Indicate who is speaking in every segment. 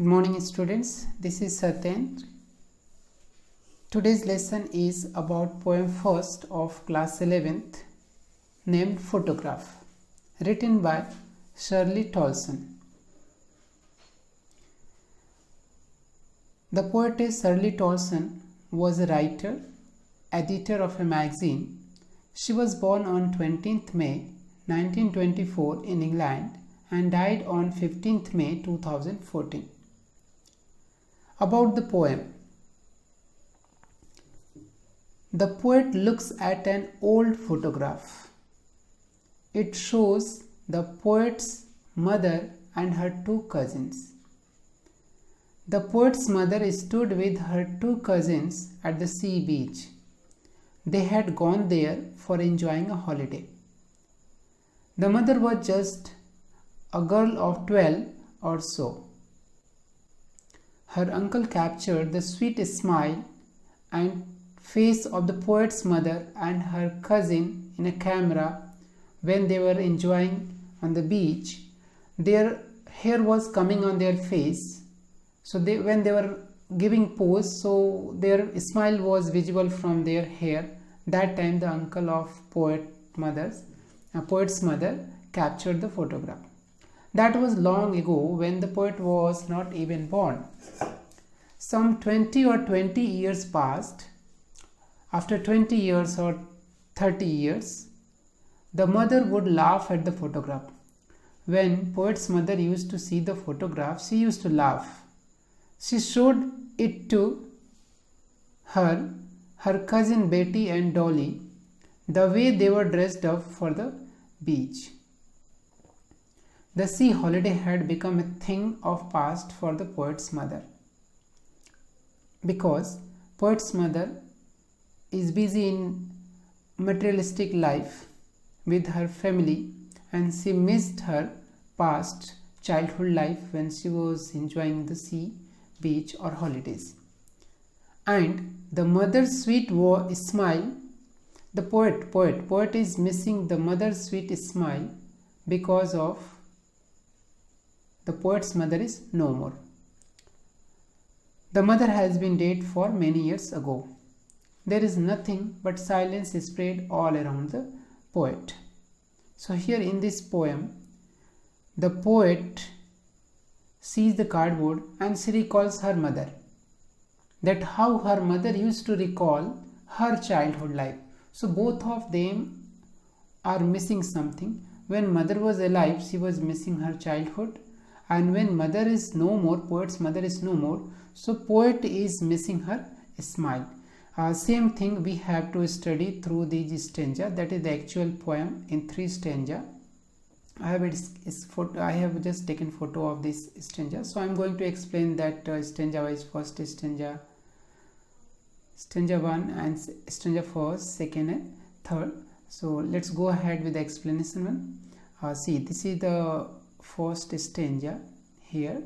Speaker 1: Good morning students, this is Satyen. Today's lesson is about poem first of class 11th named Photograph, written by Shirley Tolson. The poetess Shirley Tolson was a writer, editor of a magazine. She was born on 20th May 1924 in England and died on 15th May 2014. About the poem. The poet looks at an old photograph. It shows the poet's mother and her two cousins. The poet's mother stood with her two cousins at the sea beach. They had gone there for enjoying a holiday. The mother was just a girl of 12 or so. Her uncle captured the sweet smile and face of the poet's mother and her cousin in a camera when they were enjoying on the beach. Their hair was coming on their face, so when they were giving pose, so their smile was visible from their hair. That time the uncle of poet's mother captured the photograph. That was long ago when the poet was not even born. Some 20 years passed. After 20 years or 30 years, the mother would laugh at the photograph. When poet's mother used to see the photograph, she used to laugh. She showed it to her cousin Betty and Dolly, the way they were dressed up for the beach. The sea holiday had become a thing of past for the poet's mother, because poet's mother is busy in materialistic life with her family, and she missed her past childhood life when she was enjoying the sea, beach or holidays. And the mother's sweet smile, the poet is missing the mother's sweet smile because of the poet's mother is no more. The mother has been dead for many years ago. There is nothing but silence spread all around the poet. So here in this poem, the poet sees the cardboard and she recalls her mother. That how her mother used to recall her childhood life. So both of them are missing something. When mother was alive, she was missing her childhood. And when mother is no more, poet's mother is no more, so poet is missing her smile. Same thing we have to study through these stanza. That is the actual poem in 3 stanza. I have just taken photo of this stanza, so I am going to explain that stanza wise. First stanza 1 and stanza first, second and third. So let's go ahead with the explanation one. See, this is the first stanza here.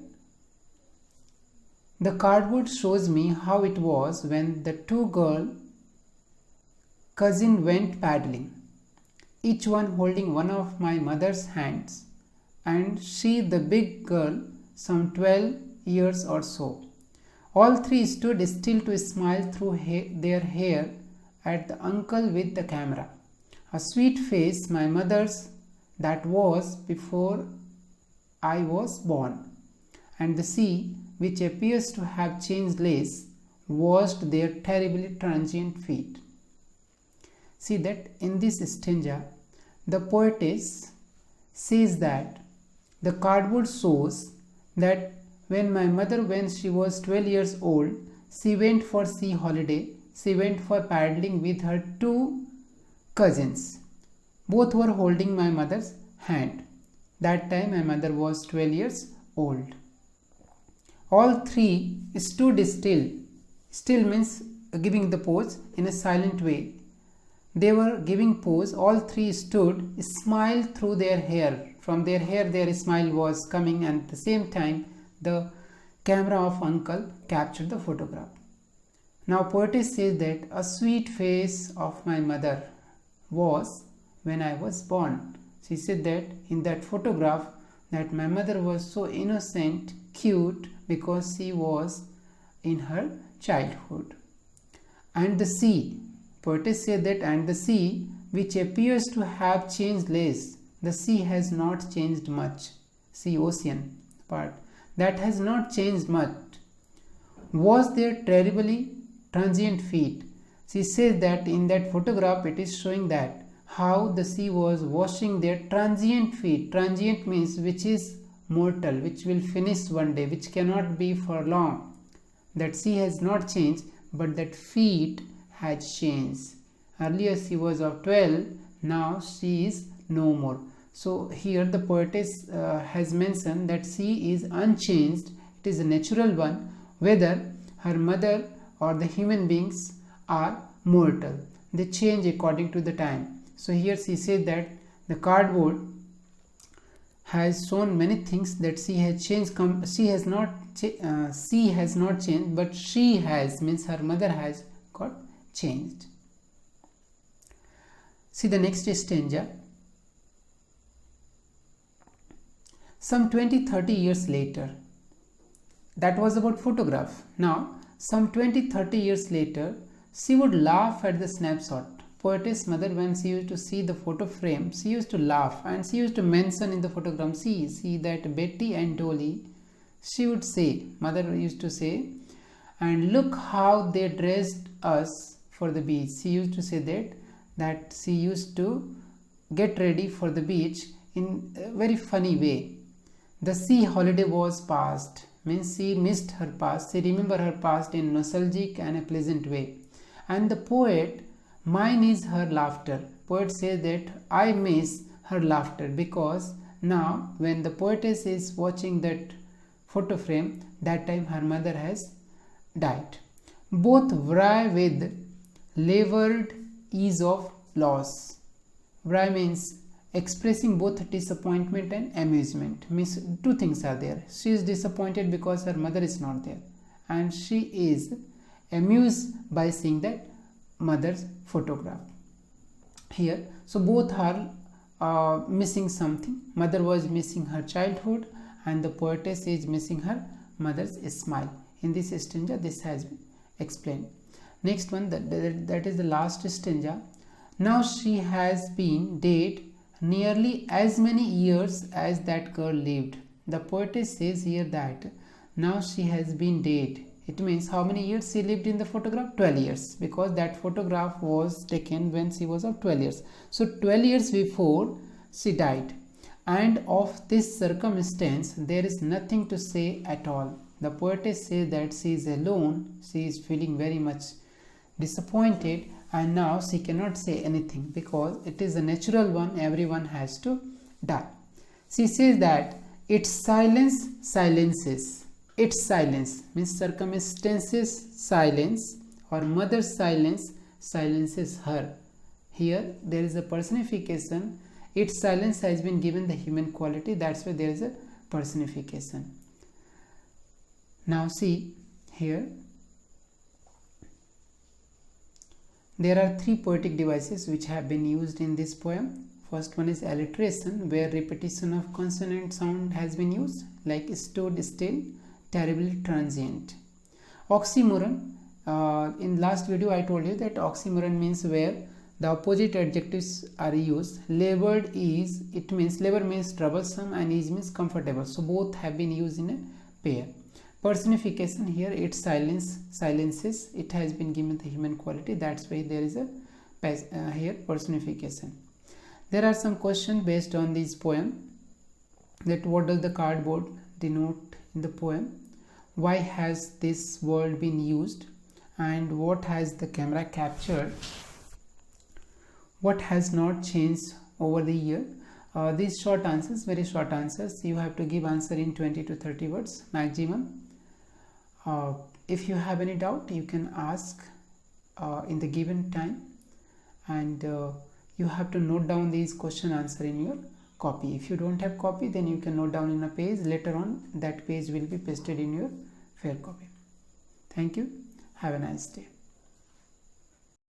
Speaker 1: The cardboard shows me how it was when the two cousins went paddling, each one holding one of my mother's hands, and she, the big girl, some 12 years or so. All three stood still to smile through their hair at the uncle with the camera. A sweet face, my mother's, that was before I was born, and the sea, which appears to have changed lace, washed their terribly transient feet. See that in this stanza, the poetess says that the cardboard shows that when my mother, when she was 12 years old, she went for sea holiday, she went for paddling with her two cousins. Both were holding my mother's hand. That time my mother was 12 years old. All three stood still. Still means giving the pose in a silent way. They were giving pose. All three stood, smiled through their hair. From their hair their smile was coming, and at the same time the camera of uncle captured the photograph. Now poetess says that a sweet face of my mother was when I was born. She said that in that photograph that my mother was so innocent, cute, because she was in her childhood. And the sea, poetess said that, and the sea, which appears to have changed less, the sea has not changed much. Sea, ocean part, that has not changed much. Was there terribly transient feet? She says that in that photograph it is showing that how the sea was washing their transient feet. Transient means which is mortal, which will finish one day, which cannot be for long. That sea has not changed, but that feet has changed. Earlier she was of 12, now she is no more. So here the poetess has mentioned that sea is unchanged. It is a natural one, whether her mother or the human beings are mortal. They change according to the time. So here she said that the cardboard has shown many things, that she has changed. She has not changed, but she has, means her mother has got changed. See the next stanza. Some 20-30 years later, that was about photograph. Now some 20-30 years later, she would laugh at the snapshot. Poetess mother, when she used to see the photo frame, she used to laugh, and she used to mention in the photogram, see that Betty and Dolly, she would say, mother used to say, and look how they dressed us for the beach. She used to say that she used to get ready for the beach in a very funny way. The sea holiday was past, means she missed her past. She remembered her past in nostalgic and a pleasant way. And the poet, mine is her laughter. Poet says that I miss her laughter, because now when the poetess is watching that photo frame, that time her mother has died. Both vry with labored ease of loss. Vry means expressing both disappointment and amusement. Means two things are there. She is disappointed because her mother is not there, and she is amused by seeing that mother's photograph here. So both are missing something. Mother was missing her childhood, and the poetess is missing her mother's smile. In this stanza this has been explained. Next one, that is the last stanza. Now she has been dead nearly as many years as that girl lived. The poetess says here that now she has been dead. It means how many years she lived in the photograph? 12 years, because that photograph was taken when she was of 12 years. So 12 years before she died. And of this circumstance there is nothing to say at all. The poetess says that she is alone, she is feeling very much disappointed, and now she cannot say anything because it is a natural one, everyone has to die. She says that its silence silences. Its silence means circumstances silence, or mother's silence silences her. Here there is a personification. Its silence has been given the human quality, that's why there is a personification. Now see here, there are three poetic devices which have been used in this poem. First one is alliteration, where repetition of consonant sound has been used, like stood still, terribly transient. Oxymoron, in last video I told you that oxymoron means where the opposite adjectives are used. Labored ease, it means labor means troublesome and ease means comfortable. So both have been used in a pair. Personification, here its silences, it has been given the human quality, that's why there is a here personification. There are some questions based on this poem, that what does the cardboard denote in the poem, why has this word been used, and what has the camera captured, what has not changed over the year. These short answers, very short answers, you have to give answer in 20 to 30 words maximum. If you have any doubt, you can ask in the given time, and you have to note down these question answer in your copy. If you don't have copy, then you can note down in a page. Later on that page will be pasted in your fair copy. Thank you. Have a nice day.